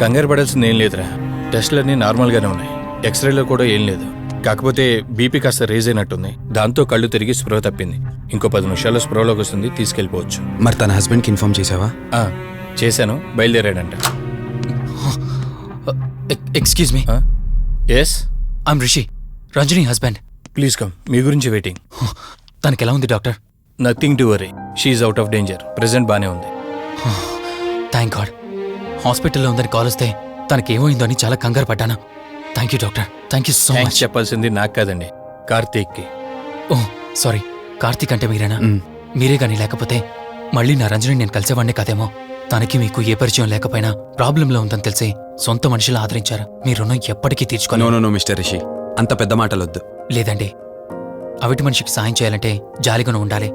కంగారు పడాల్సింది ఏం లేదురా. టెస్టులన్నీ నార్మల్గానే ఉన్నాయి. ఎక్స్రేలో కూడా ఏం లేదు. కాకపోతే బీపీ కాస్త రేజ్ అయినట్టుంది. దాంతో కళ్ళు తిరిగి స్పృహ తప్పింది. ఇంకో 10 నిమిషాల్లో స్పృహలోకి వస్తుంది, తీసుకెళ్ళిపోవచ్చు. మరి తన హస్బెండ్కి ఇన్ఫార్మ్ చేసావా? చేశాను, బయలుదేరాడంట. Excuse me. Yes, I'm Rishi, Ranjani husband. Please come. మీ గురించి వెయిటింగ్. తనకి ఎలా ఉంది doctor? Nothing to worry. She's out of danger. Present బానే ఉంది. Thank god. హాస్పిటల్లో ఉందని కాల్ వస్తే తనకేమైందో అని చాలా కంగారు పడ్డాను. Thank you doctor. Thank you so much. చెప్పాల్సింది నాకు కాదండి, కార్తీక్కి. ఓహ్ సారీ. కార్తీక్ అంటే మీరేనా? మీరే కానీ లేకపోతే మళ్ళీ నా రంజని నేను కలిసేవాడినే కాదేమో. తనకి మీకు ఏ పరిచయం లేకపోయినా ప్రాబ్లంలో ఉందని తెలిసి సొంత మనుషులు ఆదరించారు. మీ రుణం ఎప్పటికీ తీర్చుకోను. నో మిస్టర్ రిషి, అంత పెద్ద మాటలొద్దు. లేదండి, అవిటి మనిషికి సాయం చేయాలంటే జాలిగుణం ఉండాలి.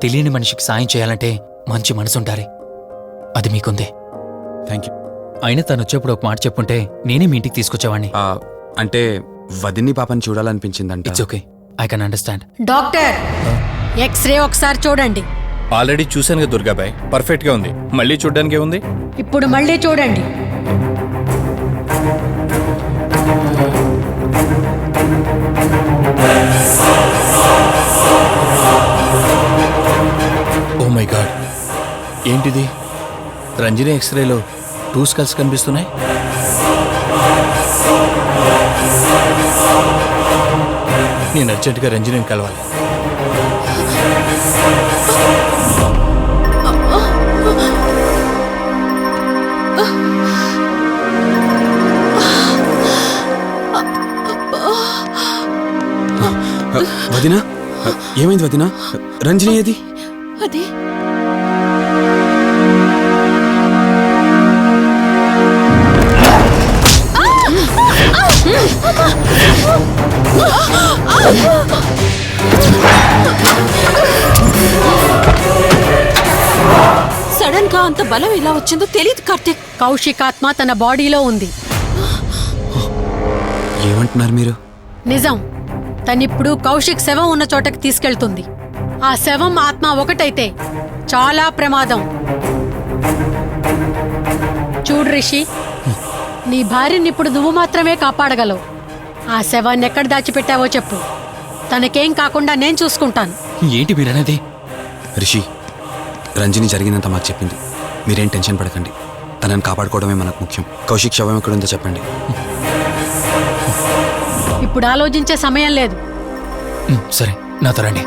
తెలియని మనిషికి సాయం చేయాలంటే మంచి మనసు ఉండాలి. అది మీకుందే. Thank you. అయినా తను వచ్చేప్పుడు ఒక మాట చెప్పుంటే నేనే మీ ఇంటికి తీసుకొచ్చేవాడిని. అంటే వదిన్ని పాపని చూడాలనిపించిందంట. It's okay, I can understand. Doctor, x-ray ఒకసారి చూడండి. ఆల్రెడీ చూశానుగా దుర్గాబాయ్, పర్ఫెక్ట్ గా ఉంది. మళ్ళీ చూడ్డానికి ఏముంది? ఇప్పుడు మళ్ళీ చూడండి. ఓ మై గాడ్, ఏంటిది? రంజని ఎక్స్రేలో 2 స్కల్స్ కనిపిస్తున్నాయి. నేను అర్జెంటుగా రంజనిని కలవాలి. వదినా, ఏమైంది వదినా? రంజని ఏది? అది సడన్ గా అంత బలం ఎలా వచ్చిందో తెలియదు కార్తీక్. కౌశిక్ ఆత్మ తన బాడీలో ఉంది. ఏమంటున్నారు మీరు? నిజం. తనిప్పుడు కౌశిక్ శవం ఉన్న చోటకి తీసుకెళ్తుంది. ఆ శవం ఆత్మ ఒకటైతే చాలా ప్రమాదం. చూడు రిషి, నీ భార్యని ఇప్పుడు నువ్వు మాత్రమే కాపాడగలవు. ఆ శవాన్ని ఎక్కడ దాచిపెట్టావో చెప్పు. తనకేం కాకుండా నేను చూసుకుంటాను. ఏంటి మీరనేది? రిషి, రంజని జరిగినంత మాకు చెప్పింది. మీరేం టెన్షన్ పడకండి. తనని కాపాడుకోవడమే మనకు ముఖ్యం. కౌశిక్ శవం ఎక్కడుందో చెప్పండి. ఇప్పుడు ఆలోచించే సమయం లేదు. సరే, నాతో రండి.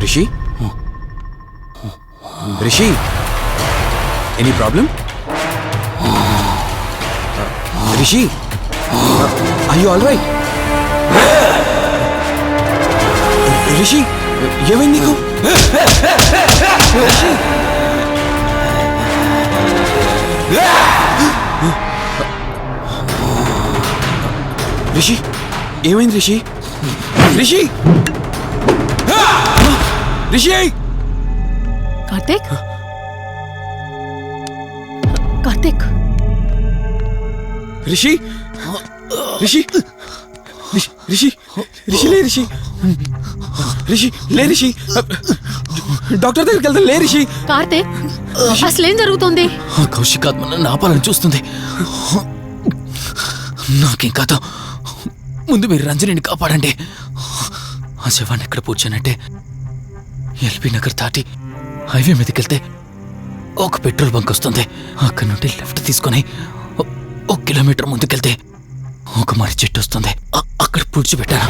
Rishi, Rishi, any problem? Rishi, are you all right? Rishi, ఏమైంది నీకు? రిషి, రిషి, ఏమైంది రిషి? రిషి, రిషి! కార్తీక్, కార్తీక్, రిషి, రిషి, రిషి, రిషి, లే రిషి, రిషి, లే రిషి, డాక్టర్ దగ్గరికి వెళ్తాం. లే రిషి. కార్తీక్, అసలేం జరుగుతుంది? కౌశిక్ ఆత్మ నన్ను ఆపాలని చూస్తుంది. నాకేం కాదు. ముందు మీరు రంజనిని కాపాడండి. ఆ శవాన్ని ఎక్కడ పూడ్చానంటే ఎల్బీ నగర్ దాటి హైవే మీదకి వెళ్తే ఒక పెట్రోల్ బంక్ వస్తుంది. అక్కడి నుండి లెఫ్ట్ తీసుకొని 1 కిలోమీటర్ ముందుకెళ్తే ఒక మర్రి చెట్టు వస్తుంది. అక్కడ పూడ్చిపెట్టాను.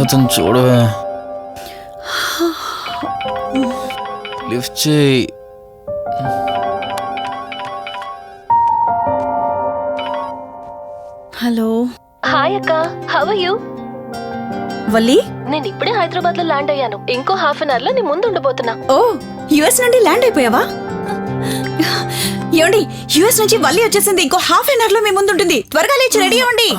అతను చూడవే. లిఫ్ట్ చేయి. హలో హాయ్ అక్క, హౌ ఆర్ యు? వల్లి. నేను ఇప్పుడే హైదరాబాద్ లో ల్యాండ్ అయ్యాను. ఇంకో హాఫ్ అన్ అవర్ లో నీ ముందు ఉండబోతున్నా. ఓ, యుఎస్ నుండి ల్యాండ్ అయిపోయావా? ఏమండి, యుఎస్ నుంచి వల్లి వచ్చేసింది. ఇంకో హాఫ్ అన్ అవర్ లో మీ ముందు ఉంటుంది. త్వరగా లేచి రెడీ అవ్వండి.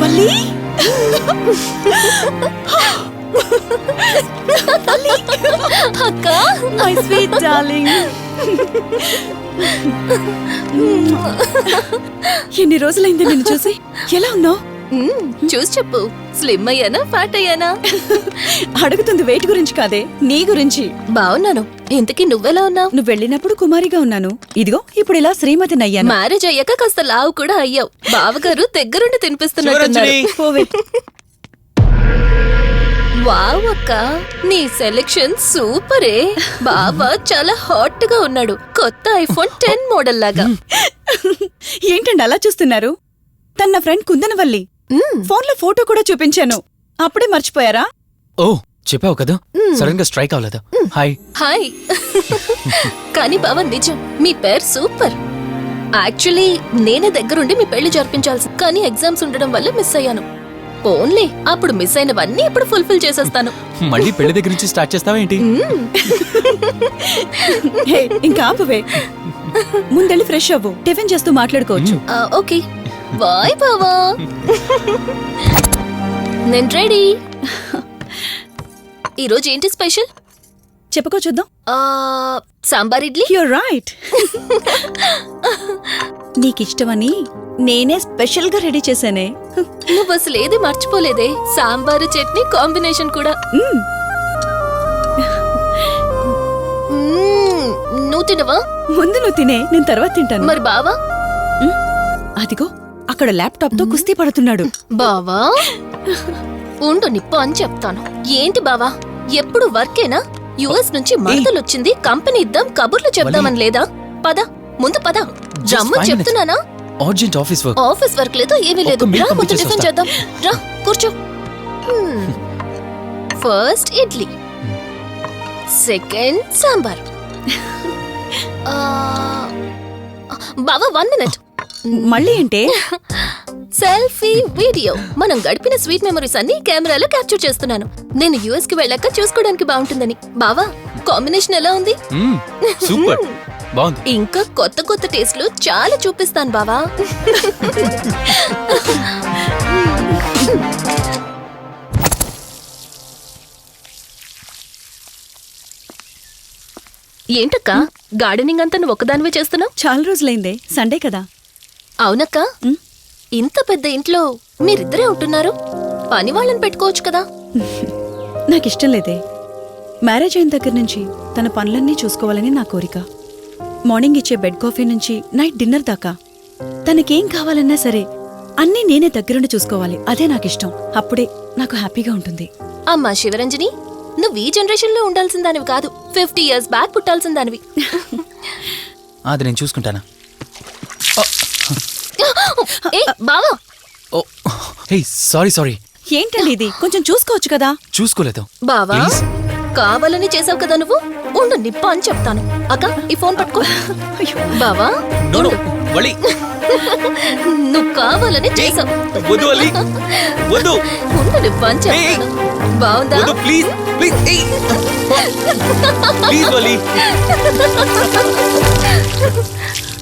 వల్లి, అక్క, మై స్వీట్ డార్లింగ్. ఎన్ని రోజులైంది నిన్ను చూసి. ఎలా ఉన్నావు? చూసి చెప్పు. స్లిమ్ అయ్యానా, ఫ్యాట్ అయ్యానా? అడుగుతుంది వెయిట్ గురించి కాదే, నీ గురించి. బాగున్నాను. ఇంతకీ నువ్వెలా ఉన్నావు? నువ్వు వెళ్ళినప్పుడు కుమారిగా ఉన్నాను. ఇదిగో ఇప్పుడు ఇలా శ్రీమతిని అయ్యాను. మ్యారేజ్ అయ్యాక కాస్త లావు కూడా అయ్యావు. బావగారు దగ్గరుండి తినిపిస్తున్నట్టున్నారు. పోవే. వావ్ అక్క, నీ సెలెక్షన్ సూపరే. బావ చాలా హాట్ గా ఉన్నాడు. కొత్త ఐఫోన్ 10 మోడల్ లాగా. ఏంటండి అలా చూస్తున్నారు? తన ఫ్రెండ్ కుందనవల్లి. ఫోన్ లో ఫోటో కూడా చూపించాను. అప్పుడే మర్చిపోయారా? ఓ, చెప్పావు కదా, సడన్ గా స్ట్రైక్ అవ్వలేదు. హాయ్. హాయ్. కానీ బావ నిజం, మీ పేరు సూపర్. యాక్చువల్లీ నేనే దగ్గరుండి మీ పెళ్లి జరిపించాల్సి, కానీ ఎగ్జామ్స్ ఉండడం వల్ల మిస్ అయ్యాను. ఓన్లీ అప్పుడు మిస్ అయినవన్నీ ఇప్పుడు ఫుల్ఫిల్ చేసేస్తాను. మళ్ళీ పెళ్లి దగ్గర నుంచి స్టార్ట్ చేస్తావా ఏంటి? హే, ఇంకా ఆపువే. ముందెళ్ళి ఫ్రెష్ అవ్వు. టిఫిన్ చేస్తూ మాట్లాడుకోవచ్చు. ఓకే బాయ్ బావా. నేను రెడీ. ఈరోజు ఏంటి స్పెషల్? చెప్పుకో చూద్దాం. సాంబార్ ఇడ్లీ. You're right. నీకిష్టమని నేనే స్పెషల్ గా రెడీ చేశానే. నువ్వు అసలు ఏది మర్చిపోలేదే. సాంబారు చట్నీ కాంబినేషన్ కూడా. నువ్వు తినవా? ముందు నువ్వు తినే, నేను తర్వాత తింటాను. మరి బావా? అదిగో అక్కడ ల్యాప్టాప్ తో కుస్తీ పడుతున్నాడు. బావా ఉండు, నిప్పు అని చెప్తాను. ఏంటి బావా, ఎప్పుడు వర్కేనా? యుఎస్ నుంచి మరదలొచ్చింది, కంపెనీ ఇద్దాం, కబుర్లు చెప్దామని లేదా? పద ముందు పద. రమ్ము చెప్తున్నానా? Urgent office work. Office work లేదు, ఏమీ లేదు. ఒక్క రా మీట్ ముందు పంపించేసి టిఫిన్ వస్తా. చేద్దాం. రా కూర్చో. First idli, second sambar. బావా 1 మినిట్. మళ్ళీ అంటే సెల్ఫీ వీడియో. మనం గడిపిన స్వీట్ మెమరీస్ అన్ని కెమెరాలో క్యాప్చర్ చేస్తున్నాను. నేను యుఎస్ కి వెళ్ళాక చూసుకోవడానికి బాగుంటుందని. బావా కాంబినేషన్ ఎలా ఉంది? సూపర్, బాగుంది. ఇంకా కొత్త కొత్త టేస్ట్లు చాలా చూపిస్తాను బావా. ఏంటక్క, గార్డెనింగ్ అంతా నువ్వు ఒకదానివే చేస్తున్నావు? చాలా రోజులైందే, సండే కదా. అవునక్క, ఇంత పెద్ద ఇంట్లో మీరిద్దరే ఉంటున్నారు. పని వాళ్ళని పెట్టుకోవచ్చు కదా. నాకిష్టం లేదే. మ్యారేజ్ అయిన దగ్గర నుంచి తన పనులన్నీ చూసుకోవాలని నా కోరిక. మార్నింగ్ ఇచ్చే బెడ్ కాఫీ నుంచి నైట్ డిన్నర్ దాకా తనకేం కావాలన్నా సరే అన్నీ నేనే దగ్గరుండి చూసుకోవాలి. అదే నాకిష్టం. అప్పుడే నాకు హ్యాపీగా ఉంటుంది. అమ్మా శివరంజని, నువ్వు ఈ జనరేషన్ లో ఉండాల్సిన దానివి కాదు. 50 years బ్యాక్ పుట్టాల్సిన దానివి. అది నేను చూసుకుంటానా? ఏ బావా. ఓ హే, సారీ. ఏంటండి ఇది? కొంచెం చూసుకోవచ్చు కదా. చూసుకోలేదు. బావా Please. కావాలని చేసావు కదా నువ్వు. ఉండు నిప్ప అని చెప్తాను. అక్క ఈ ఫోన్ పట్టుకో. బావా నో నో, ఉండు. వలి. నువ్వు కావాలని చేసావు. వద్దు వలి, వద్దు. ఉండు నిప్ప అని చెప్తాను. బావుందా? వద్దు ప్లీజ్, ప్లీజ్. Please Vali.